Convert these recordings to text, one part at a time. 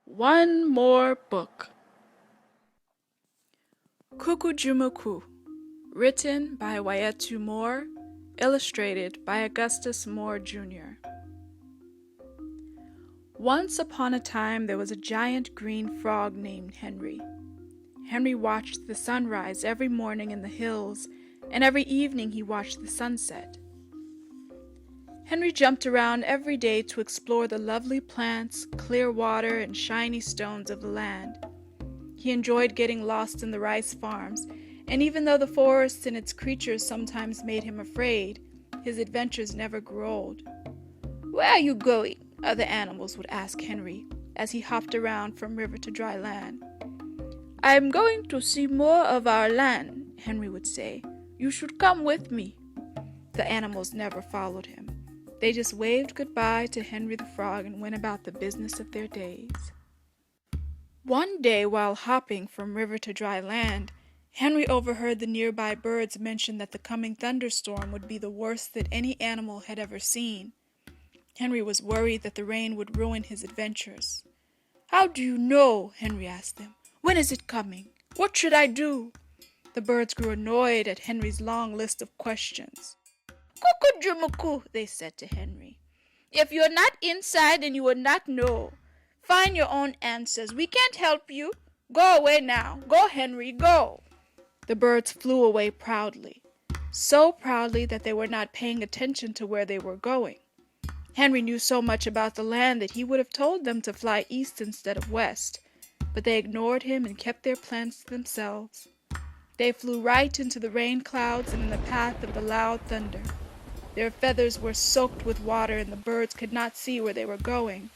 One more book. Kukujumuku, written by Wayetu Moore, illustrated by Augustus Moore Jr. Once upon a time there was a giant green frog named Henry. Henry watched the sunrise every morning in the hills, and every evening he watched the sunset. Henry jumped around every day to explore the lovely plants, clear water, and shiny stones of the land. He enjoyed getting lost in the rice farms, and even though the forest and its creatures sometimes made him afraid, his adventures never grew old. "Where are you going?" other animals would ask Henry as he hopped around from river to dry land. "I am going to see more of our land," Henry would say. "You should come with me." The animals never followed him. They just waved goodbye to Henry the Frog and went about the business of their days. One day, while hopping from river to dry land, Henry overheard the nearby birds mention that the coming thunderstorm would be the worst that any animal had ever seen. Henry was worried that the rain would ruin his adventures. "How do you know?" Henry asked them. "When is it coming? What should I do?" The birds grew annoyed at Henry's long list of questions. "Kukujumuku," they said to Henry. "If you're not inside, then you will not know. Find your own answers. We can't help you. Go away now. Go, Henry, go." The birds flew away proudly, so proudly that they were not paying attention to where they were going. Henry knew so much about the land that he would have told them to fly east instead of west, but they ignored him and kept their plans to themselves. They flew right into the rain clouds and in the path of the loud thunder. Their feathers were soaked with water and the birds could not see where they were going.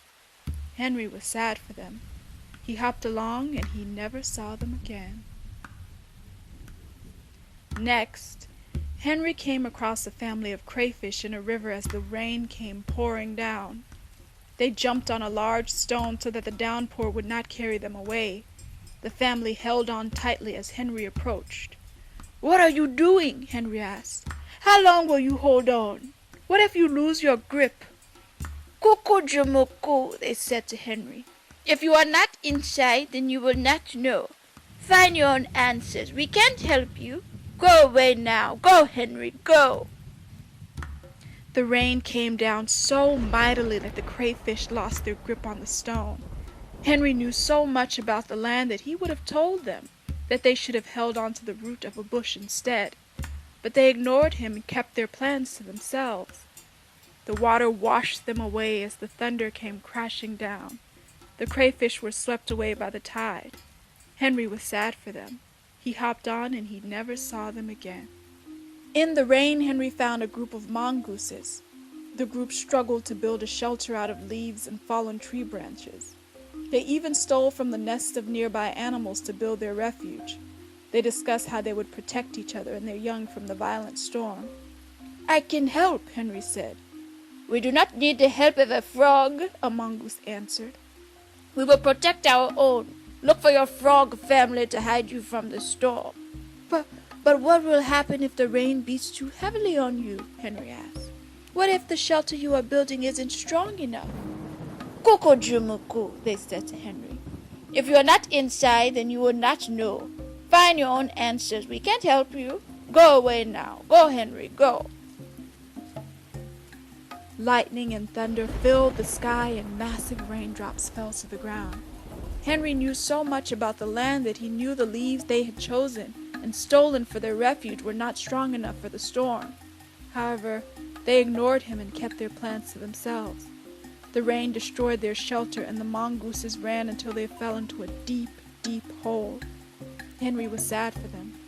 Henry was sad for them. He hopped along and he never saw them again. Next, Henry came across a family of crayfish in a river as the rain came pouring down. They jumped on a large stone so that the downpour would not carry them away. The family held on tightly as Henry approached. "What are you doing?" Henry asked. "How long will you hold on? What if you lose your grip?" "Kukujumuku," they said to Henry. "If you are not inside, then you will not know. Find your own answers. We can't help you. Go away now. Go, Henry, go." The rain came down so mightily that the crayfish lost their grip on the stone. Henry knew so much about the land that he would have told them that they should have held on to the root of a bush instead. But they ignored him and kept their plans to themselves. The water washed them away as the thunder came crashing down. The crayfish were swept away by the tide. Henry was sad for them. He hopped on and he never saw them again. In the rain, Henry found a group of mongooses. The group struggled to build a shelter out of leaves and fallen tree branches. They even stole from the nests of nearby animals to build their refuge. They discussed how they would protect each other and their young from the violent storm. "I can help," Henry said. "We do not need the help of a frog," a mongoose answered. "We will protect our own. Look for your frog family to hide you from the storm." But what will happen if the rain beats too heavily on you?" Henry asked. "What if the shelter you are building isn't strong enough?" "Kukujumuku," they said to Henry. "If you are not inside, then you will not know. Find your own answers. We can't help you. Go away now. Go, Henry, go." Lightning and thunder filled the sky and massive raindrops fell to the ground. Henry knew so much about the land that he knew the leaves they had chosen and stolen for their refuge were not strong enough for the storm. However, they ignored him and kept their plans to themselves. The rain destroyed their shelter and the mongooses ran until they fell into a deep, deep hole. Henry was sad for them.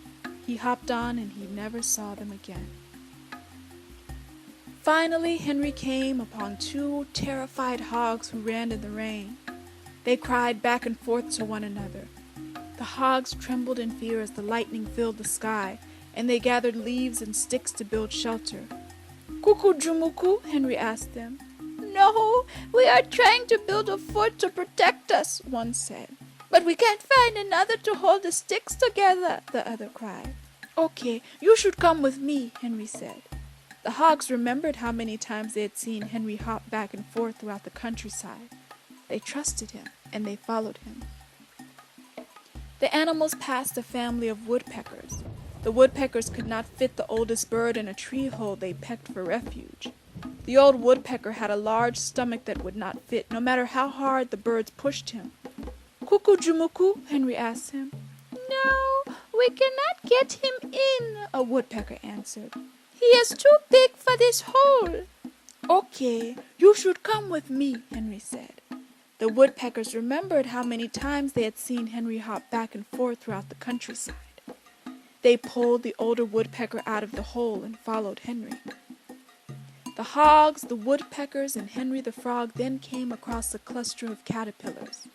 He hopped on and he never saw them again. Finally, Henry came upon two terrified hogs who ran in the rain. They cried back and forth to one another. The hogs trembled in fear as the lightning filled the sky, and they gathered leaves and sticks to build shelter. "Kukujumuku?" Henry asked them. "No, we are trying to build a fort to protect us," one said. "But we can't find another to hold the sticks together," the other cried. "Okay, you should come with me," Henry said. The hogs remembered how many times they had seen Henry hop back and forth throughout the countryside. They trusted him, and they followed him. The animals passed a family of woodpeckers. The woodpeckers could not fit the oldest bird in a tree hole they pecked for refuge. The old woodpecker had a large stomach that would not fit, no matter how hard the birds pushed him. "Kukujumuku?" Henry asked him. "No, we cannot get him in," a woodpecker answered. "He is too big for this hole." "Okay, you should come with me," Henry said. The woodpeckers remembered how many times they had seen Henry hop back and forth throughout the countryside. They pulled the older woodpecker out of the hole and followed Henry. The hogs, the woodpeckers, and Henry the frog then came across a cluster of caterpillars.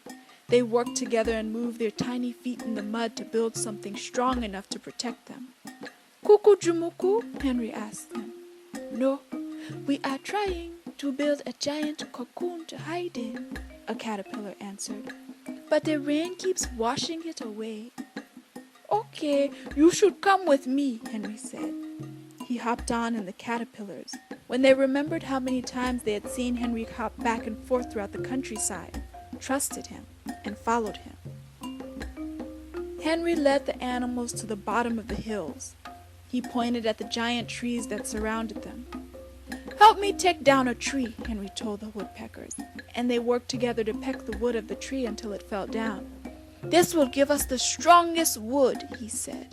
They worked together and moved their tiny feet in the mud to build something strong enough to protect them. "Kukujumuku?" Henry asked them. "No, we are trying to build a giant cocoon to hide in," a caterpillar answered. "But the rain keeps washing it away." "Okay, you should come with me," Henry said. He hopped on and the caterpillars, when they remembered how many times they had seen Henry hop back and forth throughout the countryside, trusted him and followed him. Henry led the animals to the bottom of the hills. He pointed at the giant trees that surrounded them. "Help me take down a tree," Henry told the woodpeckers, and they worked together to peck the wood of the tree until it fell down. "This will give us the strongest wood," he said.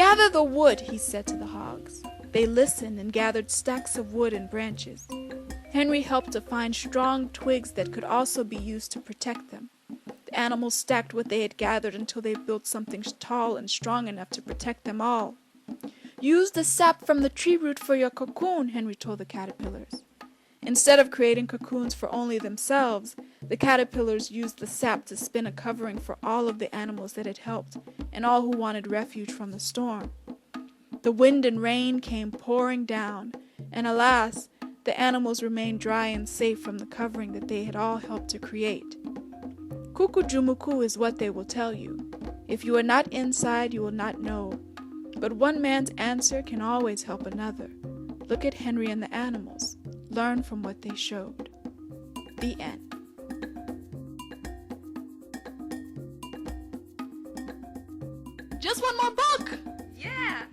"Gather the wood," he said to the hogs. They listened and gathered stacks of wood and branches. Henry helped to find strong twigs that could also be used to protect them. The animals stacked what they had gathered until they built something tall and strong enough to protect them all. "Use the sap from the tree root for your cocoon," Henry told the caterpillars. Instead of creating cocoons for only themselves, the caterpillars used the sap to spin a covering for all of the animals that had helped and all who wanted refuge from the storm. The wind and rain came pouring down, and alas, the animals remained dry and safe from the covering that they had all helped to create. Kukujumuku is what they will tell you. If you are not inside, you will not know. But one man's answer can always help another. Look at Henry and the animals. Learn from what they showed. The end. Just one more book! Yeah!